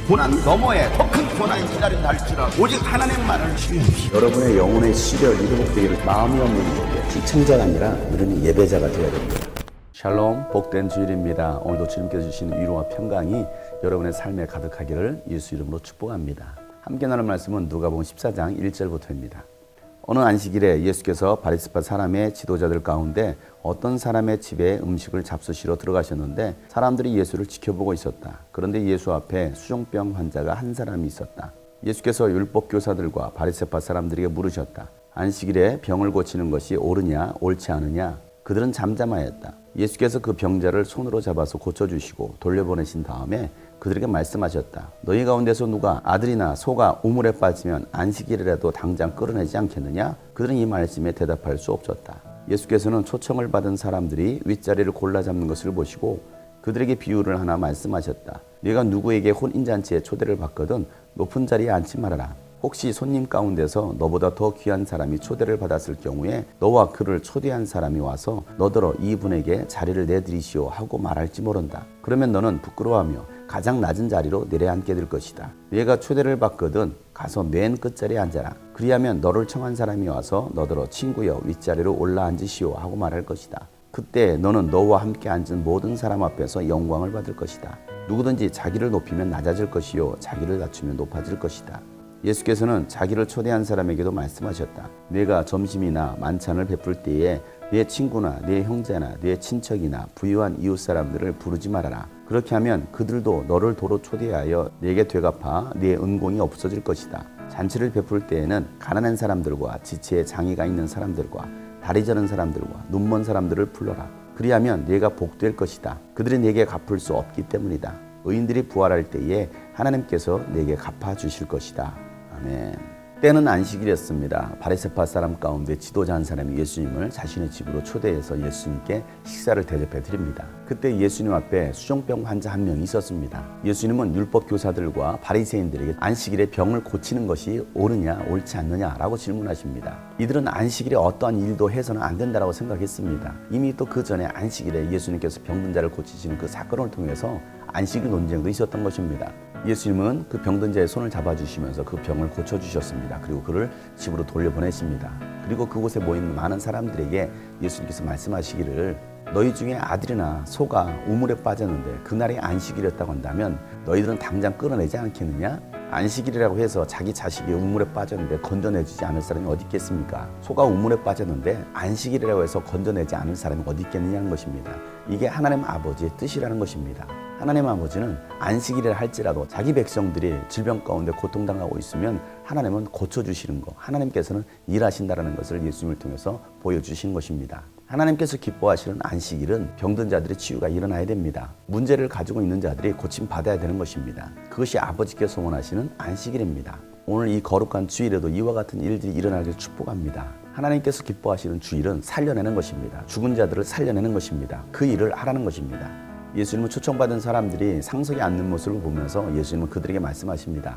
고난 너머에 더 큰 고난이 기다린다 할지라도 오직 하나님만을 신뢰하십시오. 여러분의 영혼의 시력이 회복되기를 마음이 없는 분에게 시청자가 아니라 우리는 예배자가 되어야 됩니다. 샬롬, 복된 주일입니다. 오늘도 주님께서 주신 위로와 평강이 여러분의 삶에 가득하기를 예수 이름으로 축복합니다. 함께 나눌 말씀은 누가복음 14장 1절부터입니다. 어느 안식일에 예수께서 바리새파 사람의 지도자들 가운데 어떤 사람의 집에 음식을 잡수시러 들어가셨는데 사람들이 예수를 지켜보고 있었다. 그런데 예수 앞에 수종병 환자가 한 사람이 있었다. 예수께서 율법 교사들과 바리새파 사람들에게 물으셨다. 안식일에 병을 고치는 것이 옳으냐 옳지 않으냐? 그들은 잠잠하였다. 예수께서 그 병자를 손으로 잡아서 고쳐주시고 돌려보내신 다음에 그들에게 말씀하셨다. 너희 가운데서 누가 아들이나 소가 우물에 빠지면 안식일이라도 당장 끌어내지 않겠느냐? 그들은 이 말씀에 대답할 수 없었다. 예수께서는 초청을 받은 사람들이 윗자리를 골라 잡는 것을 보시고 그들에게 비유를 하나 말씀하셨다. 네가 누구에게 혼인잔치에 초대를 받거든 높은 자리에 앉지 말아라. 혹시 손님 가운데서 너보다 더 귀한 사람이 초대를 받았을 경우에 너와 그를 초대한 사람이 와서 너더러 이분에게 자리를 내드리시오 하고 말할지 모른다. 그러면 너는 부끄러워하며 가장 낮은 자리로 내려앉게 될 것이다. 네가 초대를 받거든 가서 맨 끝자리에 앉아라. 그리하면 너를 청한 사람이 와서 너더러 친구여 윗자리로 올라앉으시오 하고 말할 것이다. 그때 너는 너와 함께 앉은 모든 사람 앞에서 영광을 받을 것이다. 누구든지 자기를 높이면 낮아질 것이요 자기를 낮추면 높아질 것이다. 예수께서는 자기를 초대한 사람에게도 말씀하셨다. 네가 점심이나 만찬을 베풀 때에 네 친구나 네 형제나 네 친척이나 부유한 이웃 사람들을 부르지 말아라. 그렇게 하면 그들도 너를 도로 초대하여 네게 되갚아 네 은공이 없어질 것이다. 잔치를 베풀 때에는 가난한 사람들과 지체에 장애가 있는 사람들과 다리 저는 사람들과 눈먼 사람들을 불러라. 그리하면 네가 복될 것이다. 그들이 네게 갚을 수 없기 때문이다. 의인들이 부활할 때에 하나님께서 네게 갚아주실 것이다. 아멘. 때는 안식일이었습니다. 바리새파 사람 가운데 지도자 한 사람이 예수님을 자신의 집으로 초대해서 예수님께 식사를 대접해 드립니다. 그때 예수님 앞에 수종병 환자 한 명이 있었습니다. 예수님은 율법 교사들과 바리새인들에게 안식일에 병을 고치는 것이 옳으냐 옳지 않느냐라고 질문하십니다. 이들은 안식일에 어떠한 일도 해서는 안 된다라고 생각했습니다. 이미 또 그 전에 안식일에 예수님께서 병든 자를 고치시는 그 사건을 통해서 안식일 논쟁도 있었던 것입니다. 예수님은 그 병든 자의 손을 잡아주시면서 그 병을 고쳐주셨습니다. 그리고 그를 집으로 돌려보내십니다. 그리고 그곳에 모인 많은 사람들에게 예수님께서 말씀하시기를 너희 중에 아들이나 소가 우물에 빠졌는데 그날이 안식일이었다고 한다면 너희들은 당장 끌어내지 않겠느냐? 안식일이라고 해서 자기 자식이 우물에 빠졌는데 건져내주지 않을 사람이 어디 있겠습니까? 소가 우물에 빠졌는데 안식일이라고 해서 건져내지 않을 사람이 어디 있겠느냐는 것입니다. 이게 하나님 아버지의 뜻이라는 것입니다. 하나님 아버지는 안식일이라 할지라도 자기 백성들이 질병 가운데 고통당하고 있으면 하나님은 고쳐주시는 것, 하나님께서는 일하신다는 것을 예수님을 통해서 보여주시는 것입니다. 하나님께서 기뻐하시는 안식일은 병든 자들의 치유가 일어나야 됩니다. 문제를 가지고 있는 자들이 고침받아야 되는 것입니다. 그것이 아버지께서 원하시는 안식일입니다. 오늘 이 거룩한 주일에도 이와 같은 일들이 일어나길 축복합니다. 하나님께서 기뻐하시는 주일은 살려내는 것입니다. 죽은 자들을 살려내는 것입니다. 그 일을 하라는 것입니다. 예수님은 초청받은 사람들이 상석에 앉는 모습을 보면서 예수님은 그들에게 말씀하십니다.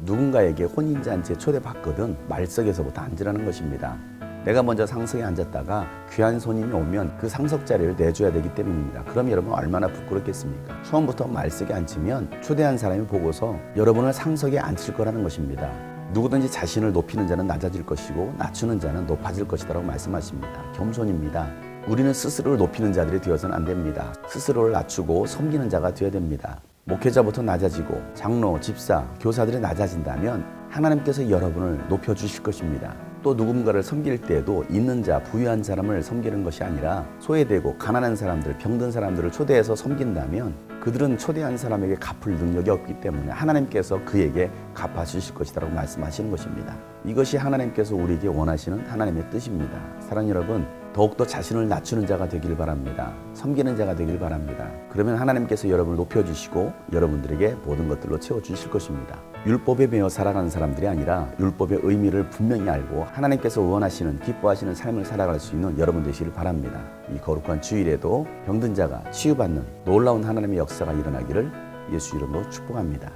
누군가에게 혼인잔치에 초대받거든 말석에서부터 앉으라는 것입니다. 내가 먼저 상석에 앉았다가 귀한 손님이 오면 그 상석 자리를 내줘야 되기 때문입니다. 그럼 여러분 얼마나 부끄럽겠습니까? 처음부터 말석에 앉으면 초대한 사람이 보고서 여러분을 상석에 앉힐 거라는 것입니다. 누구든지 자신을 높이는 자는 낮아질 것이고 낮추는 자는 높아질 것이라고 말씀하십니다. 겸손입니다. 우리는 스스로를 높이는 자들이 되어서는 안 됩니다. 스스로를 낮추고 섬기는 자가 되어야 됩니다. 목회자부터 낮아지고 장로, 집사, 교사들이 낮아진다면 하나님께서 여러분을 높여주실 것입니다. 또 누군가를 섬길 때에도 있는 자, 부유한 사람을 섬기는 것이 아니라 소외되고 가난한 사람들, 병든 사람들을 초대해서 섬긴다면 그들은 초대한 사람에게 갚을 능력이 없기 때문에 하나님께서 그에게 갚아주실 것이라고 말씀하시는 것입니다. 이것이 하나님께서 우리에게 원하시는 하나님의 뜻입니다. 사랑하는 여러분, 더욱더 자신을 낮추는 자가 되길 바랍니다. 섬기는 자가 되길 바랍니다. 그러면 하나님께서 여러분을 높여주시고 여러분들에게 모든 것들로 채워주실 것입니다. 율법에 매여 살아가는 사람들이 아니라 율법의 의미를 분명히 알고 하나님께서 원하시는 기뻐하시는 삶을 살아갈 수 있는 여러분 되시길 바랍니다. 이 거룩한 주일에도 병든 자가 치유받는 놀라운 하나님의 역사가 일어나기를 예수 이름으로 축복합니다.